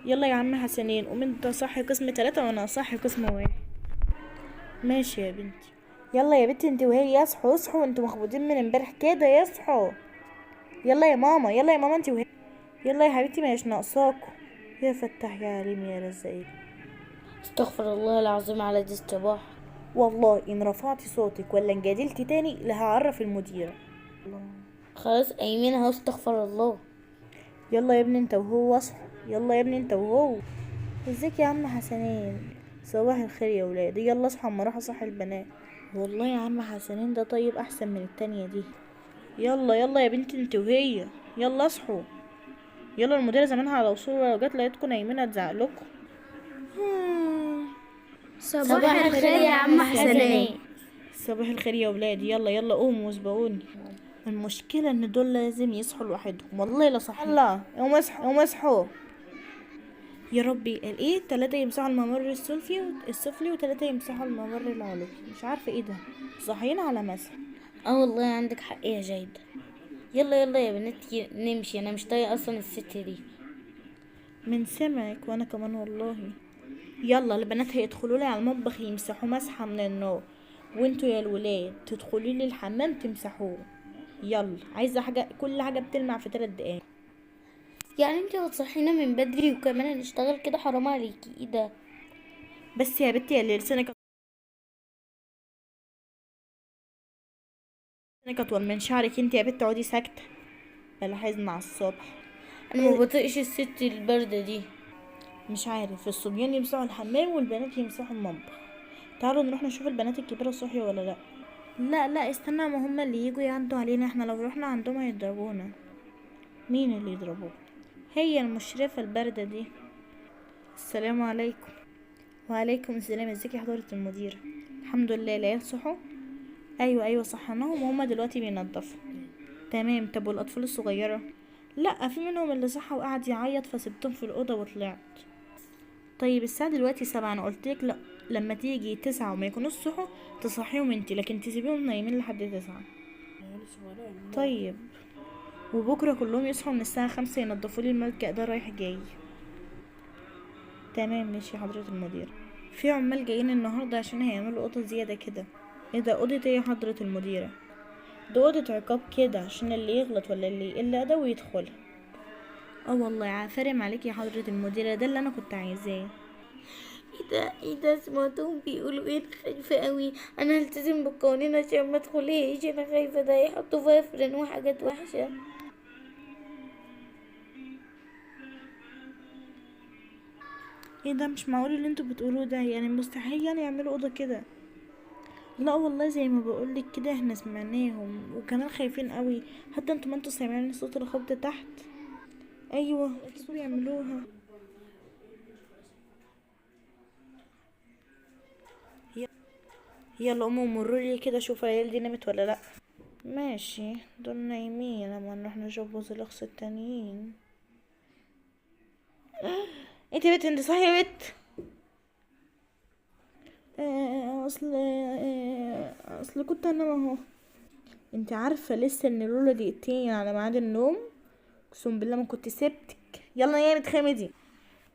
يلا يا عم حسنين، قوم انت صحي قسم 3 وانا صحي قسم 1. ماشي يا بنتي. يلا يا بنتي انت وهي، اصحوا اصحوا، انتوا مخبوطين من امبارح كده، يصحوا. يلا يا ماما، يلا يا ماما انت وهي. يلا يا حبيبتي، مش ناقصاكوا. يا فتح يا عليم يا رزاق. استغفر الله العظيم على دي الصباح. والله ان رفعتي صوتك ولا انجادلتي تاني لهعرف المديرة. خلاص قايمين اهو، استغفر الله. يلا يا ابني انت وهو اصحوا، يلا يا ابني انت وهو. ازيك يا عم حسنين؟ صباح الخير يا ولاد، يلا اصحى اما اروح اصحي البنات. والله يا عم حسنين ده طيب احسن من التانية دي. يلا يلا يا بنتي انت وهي، يلا اصحوا. يلا المديرة زمانها على وصول، لو جت لقيتكم نايمين هتزعلكوا. صباح الخير يا عم حسنين. صباح الخير يا ولاد، يلا يلا قوموا واسبقوني. المشكلة ان دول لازم يصحوا لوحدهم، والله لا صح. يلا قوم اصحوا قوم اصحوا. يا ربي قال ايه؟ 3 يمسحوا الممر السفلي و3 يمسحوا الممر العلوي، مش عارفة ايه ده. صاحيين على مسح. اه والله عندك حق يا جيدة. يلا يلا يا بنتي نمشي، انا مش طايقة اصلا الست دي. من سمعك وانا كمان والله. يلا البنات هيدخلوا لي على المطبخ يمسحوا مسحة من النار، وانتوا يا الولاد تدخلوا لي الحمام تمسحوه. يلا عايزة حاجة، كل حاجة بتلمع في 3 دقايق. يعني انت هتصحينا من بدري وكمان هنشتغل كده؟ حرام عليكي، ايه ده؟ بس يا بنتي اللي لسانك اطول من شعرك، انت يا بنت اقعدي ساكتة. بلا حزن على الصبح. انا ما بطيقش الست الباردة دي. مش عارف، الصبيان يمسحوا الحمام والبنات يمسحوا المطبخ. تعالوا نروح نشوف البنات الكبيرة صحي ولا لا. لا لا استنى، ما هما اللي يجوا يعدوا علينا، احنا لو رحنا عندهم هيضربونا. مين اللي يضربوه؟ هي المشرفة الباردة دي. السلام عليكم. وعليكم السلام، ازيك يا حضرة المديرة؟ الحمد لله. العيال صحوا؟ ايوه ايوه صحناهم وهما دلوقتي بينضفوا. تمام. طب والاطفال الصغيرة؟ لا، في منهم اللي صحى وقعد يعيط فسبتهم في الأوضة وطلعت. طيب الساعة دلوقتي 7، انا قلتلك لا، لما تيجي 9 وما يكونوش صحوا تصحيهم انتي، لكن تسيبيهم نايمين لحد 9. طيب. وبكرة كلهم يصحوا من الساعة 5 ينضفوا لي الملجأ ده رايح جاي. تمام ماشي يا حضرة المدير. في عمال جايين النهاردة عشان هيعملوا أوضة زيادة كده. ايه ده؟ أوضة ايه يا حضرة المديرة؟ ده أوضة عقاب كده عشان اللي يغلط ولا اللي يقل أدب ويدخلها. اه والله عافرم عليك يا حضرة المديرة، ده اللي أنا كنت عايزاه. ايه ده سمعتهم بيقولوا ايه؟ أنا خايفة قوي، انا هلتزم بالقوانين عشان ما ادخليش، انا خايفة ده يحطوا فيها فرن وحاجات وحشة. ايه ده؟ مش معقول اللي انتوا بتقولوه ده، يعني مستحيل يعني يعملوا أوضة كده. لا والله زي ما بقولك كده احنا سمعناهم وكمان خايفين قوي. حتى انتوا ما انتوا سامعين صوت الخبط تحت. ايوه اكيد بيعملوها. يلا قوموا مروا لي كده شوفوا العيال دي نامت ولا لا. ماشي، دول نايمين لما نروح نشوف بوز الاخص التانيين. انت يا بت، انت صحي يا بت. اصل كنت انام اهو. انت عارفه لسه ان لولا دقيقتين على ميعاد النوم، اقسم بالله ما كنت سبتك. يلا يا متخمدي.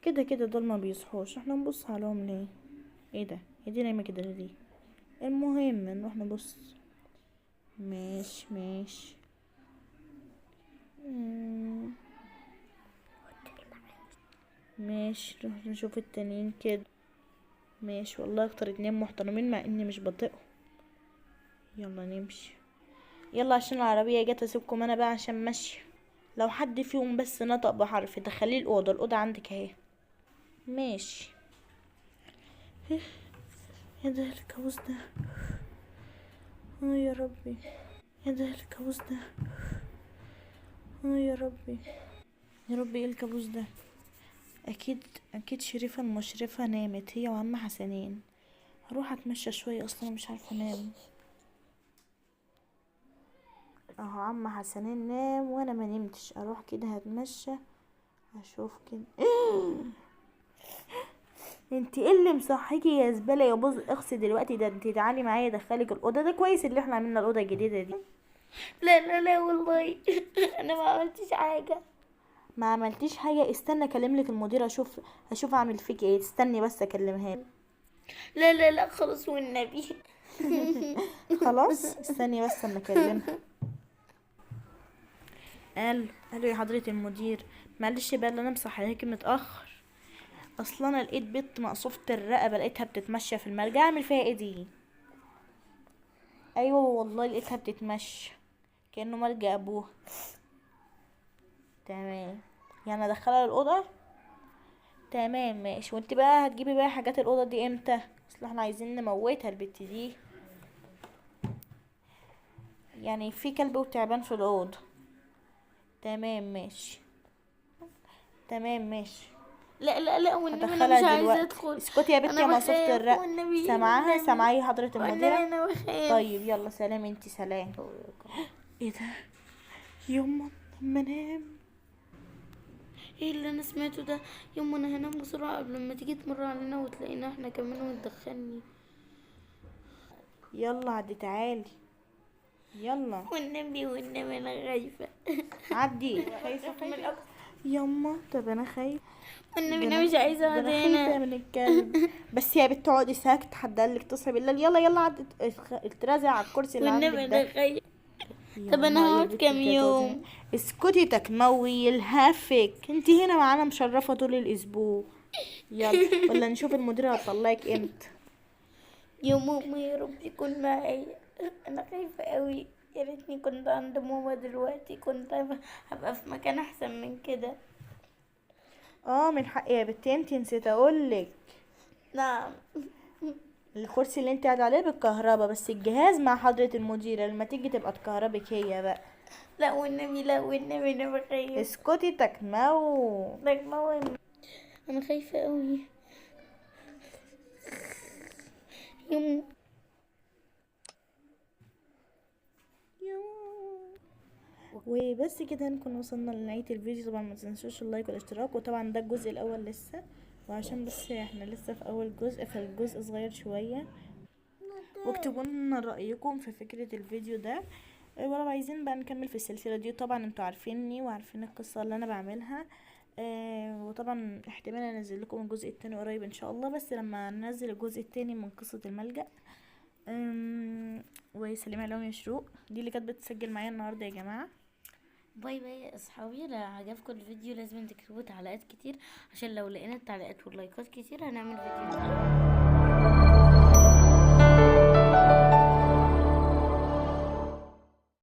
كده كده دول ما بيصحوش، احنا نبص عليهم ليه؟ ايه ده؟ هي دي نايمه كده ليه؟ المهم نروح نبص. ماشي ماشي. مم، ماشي نروح نشوف التانيين كده. ماشي والله اكتر 2 محترمين مع اني مش بطيقهم. يلا نمشي. يلا عشان العربية جت اسيبكم انا بقى عشان ماشية. لو حد فيهم بس نطق بحرف دخليه الأوضة عندك اهي. ماشي. ايه ده الكابوس ده؟ اه يا ربي. ايه ده الكابوس ده؟ اه يا ربي. يا ربي ايه الكابوس ده؟ اكيد اكيد شريفة المشرفة نامت هي وعم حسنين. هروح اتمشى شوية، اصلا مش عارفة انام. اهو عم حسنين نام وانا ما نمتش، اروح كده هتمشى اشوف كده. انتي ايه اللي مصحيكي يا زبالة يا بوز اخسي دلوقتي ده؟ انتي تعالي معايا ادخلك الاوضه، ده كويس اللي احنا عملنا الاوضه الجديده دي. لا لا لا والله انا ما عملتش حاجة. ما عملتيش حاجه، استنى اكلم لك المدير اشوف اعمل فيك ايه، استني بس اكلمها لك. لا لا لا خلاص والنبي. خلاص استني بس اما اكلمها. قالوا يا حضرة المدير، معلش بقى اللي انا مصحياكي متأخر، اصلا انا لقيت بنت مقصوفة الرقبة، لقيتها بتتمشى في المرجع، اعمل فيها ايه دي؟ ايوه والله لقيتها بتتمشى كأنه ملجأ ابوها. تمام، يعني ادخلها الاوضة؟ تمام ماشي. وانت بقى هتجيبي بقى حاجات الاوضة دي امتى؟ اصل احنا عايزين نموتها البت دي، يعني في كلب وتعبان في الاوضة. تمام ماشي. تمام ماشي. لا لا لا والنبي انا هدخلها مش عايزة دلوقتي. ادخل. اسكتي يا بنتي انا يا مصفة بخاف الرق. والنبي سامعاها؟ والنبي سامعاها يا حضرة والنبي المديرة؟ انا بخاف. طيب يلا سلام انتي، سلام. ايه ده؟ يما لما انام. ايه اللي انا سمعته ده؟ يوم انا هنام بسرعة قبل ما تيجي تمر علينا وتلاقينا احنا كمان وتدخلني. يلا عدي تعالي، يلا والنبي والنبي انا خايفة. عدي. خايفة يما؟ طب انا خايفة. والنبي ده انا انا مش عايزة ده اقعد انا خايفة هنا. من الكلب. بس يا بنت اقعدي ساكت، حد قالك تصحي بالليل؟ يلا يلا عدي، اترزع على الكرسي اللي عندك والنبي ده. انا خايفة. طب انا يما يا هقعد بنت كام انت هتقعدي؟ يوم؟ اسكتي تكموي يلهفك، انت هنا معانا مشرفة طول الاسبوع. يلا ولا نشوف المدير هتطلعك امتى. يوم ماما يا رب يكون معايا. انا خايفة قوي. يا ريتني كنت عند ماما دلوقتي، كنت هبقى في مكان احسن من كده. من حق يا بنتي، انت نسيت اقولك، نعم. الكرسي اللي انت قاعده عليه بالكهرباء، بس الجهاز مع حضرة المديرة، لما تيجي تبقى تكهربك هي بقى. لا والنبي لا والنبي انا بخاف. اسكتي تكمو. لك ماما انا خايفة قوي. يوم وبس كده نكون وصلنا لنهاية الفيديو. طبعا ما تنسوش اللايك والاشتراك، وطبعا ده الجزء الاول لسه، وعشان بس احنا لسه في اول جزء فالجزء صغير شوية. واكتبوا لنا رأيكم في فكرة الفيديو ده، ولو عايزين بقى نكمل في السلسلة دي. طبعا انتوا عارفيني وعارفين القصة اللي انا بعملها. وطبعا احتمال انزل لكم الجزء التاني قريب ان شاء الله، بس لما ننزل الجزء التاني من قصة الملجأ. وسلام عليهم يا شروق، دي اللي كانت بتسجل معايا النهارده يا جماعة. باي باي يا اصحابي. لو عجبكم الفيديو لازم تكتبوا تعليقات كتير، عشان لو لقينا التعليقات واللايكات كتير هنعمل فيديو تاني.